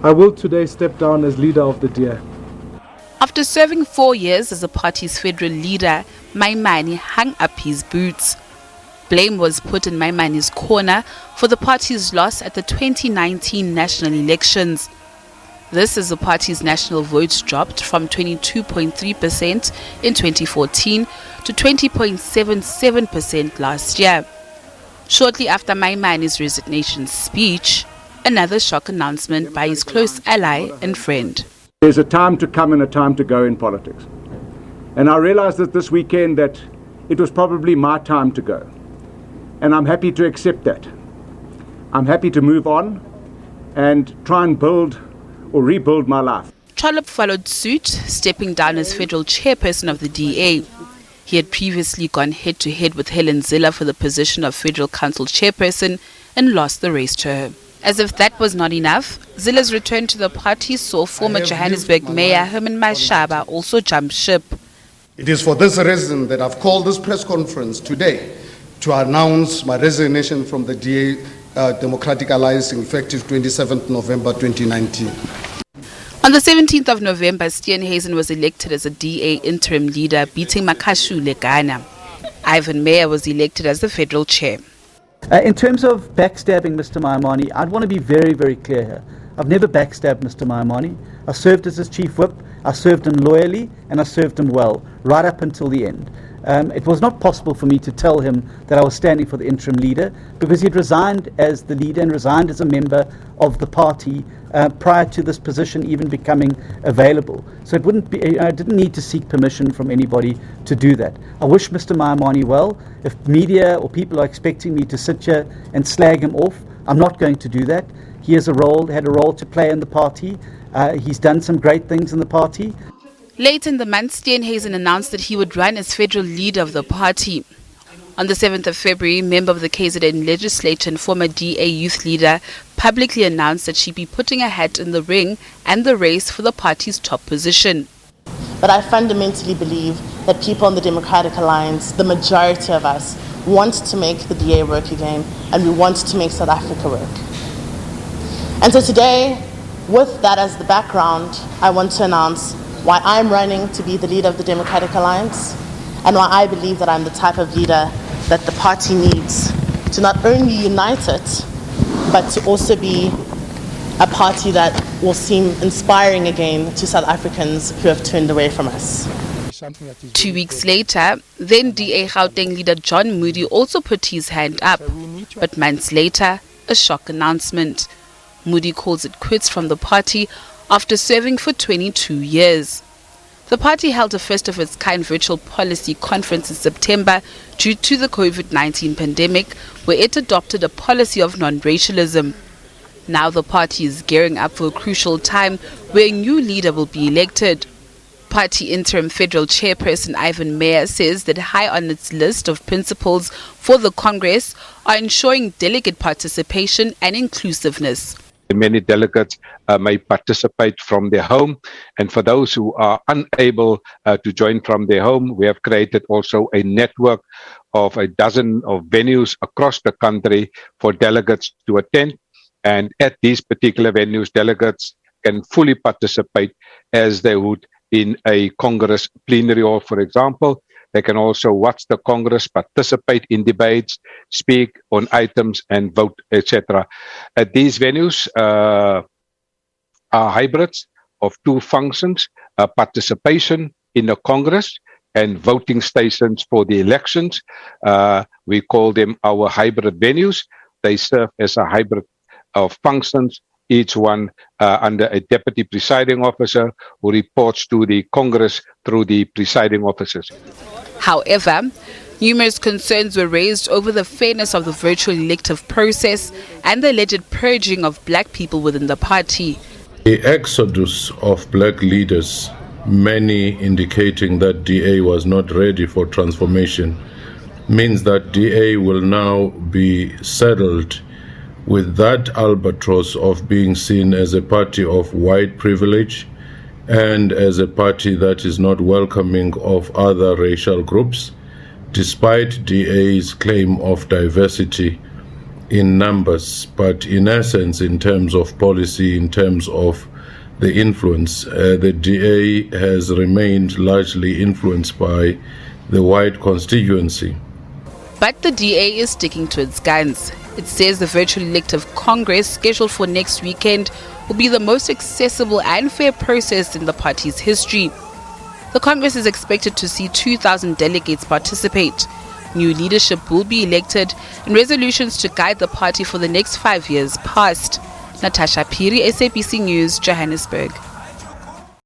I will today step down as leader of the DA. After serving 4 years as the party's federal leader, Maimane hung up his boots. Blame was put in Maimane's corner for the party's loss at the 2019 national elections. This is the party's national votes dropped from 22.3% in 2014 to 20.77% last year. Shortly after Maimane's resignation speech, another shock announcement by his close ally and friend. There's a time to come and a time to go in politics. And I realized that this weekend that it was probably my time to go. And I'm happy to accept that. I'm happy to move on and try and build or rebuild my life. Trollop followed suit, stepping down as federal chairperson of the DA. He had previously gone head-to-head with Helen Zille for the position of federal council chairperson and lost the race to her. As if that was not enough, Zille's return to the party saw former Johannesburg Mayor Herman Mashaba also jump ship. It is for this reason that I've called this press conference today to announce my resignation from the DA Democratic Alliance effective 27th November 2019. On the 17th of November, Steenhuisen was elected as a DA interim leader, beating Makashu Legana. Ivan Meyer was elected as the federal chair. In terms of backstabbing Mr. Maimane, I'd want to be very, very clear here. I've never backstabbed Mr. Maimane. I served as his chief whip, I served him loyally, and I served him well, right up until the end. It was not possible for me to tell him that I was standing for the interim leader because he'd resigned as the leader and resigned as a member of the party prior to this position even becoming available. So it wouldn't be, I didn't need to seek permission from anybody to do that. I wish Mr. Maimane well. If media or people are expecting me to sit here and slag him off, I'm not going to do that. He has had a role to play in the party. He's done some great things in the party. Late in the month, Steenhuisen announced that he would run as federal leader of the party. On the 7th of February, member of the KZN legislature and former DA youth leader publicly announced that she'd be putting her hat in the ring and the race for the party's top position. But I fundamentally believe that people in the Democratic Alliance, the majority of us, want to make the DA work again, and we want to make South Africa work. And so today, with that as the background, I want to announce why I'm running to be the leader of the Democratic Alliance and why I believe that I'm the type of leader that the party needs to not only unite it, but to also be a party that will seem inspiring again to South Africans who have turned away from us. 2 weeks later, then DA Gauteng leader John Moody also put his hand up. But months later, a shock announcement. Moody calls it quits from the party after serving for 22 years. The party held a first-of-its-kind virtual policy conference in September due to the COVID-19 pandemic, where it adopted a policy of non-racialism. Now the party is gearing up for a crucial time where a new leader will be elected. Party interim federal chairperson Ivan Meyer says that high on its list of principles for the Congress are ensuring delegate participation and inclusiveness. Many delegates may participate from their home, and for those who are unable to join from their home, we have created also a network of a dozen of venues across the country for delegates to attend. And at these particular venues, delegates can fully participate as they would in a Congress plenary hall, for example. They can also watch the Congress, participate in debates, speak on items and vote, etc. At these venues are hybrids of two functions, participation in the Congress and voting stations for the elections. We call them our hybrid venues. They serve as a hybrid of functions, each one under a deputy presiding officer who reports to the Congress through the presiding officers. However, numerous concerns were raised over the fairness of the virtual elective process and the alleged purging of black people within the party. The exodus of black leaders, many indicating that DA was not ready for transformation, means that DA will now be saddled with that albatross of being seen as a party of white privilege and as a party that is not welcoming of other racial groups, despite DA's claim of diversity in numbers, but in essence, in terms of policy, in terms of the influence, the DA has remained largely influenced by the wide constituency. But the DA is sticking to its guns. It says the virtual elective Congress scheduled for next weekend will be the most accessible and fair process in the party's history. The Congress is expected to see 2,000 delegates participate. New leadership will be elected and resolutions to guide the party for the next 5 years passed. Natasha Piri, SABC News, Johannesburg.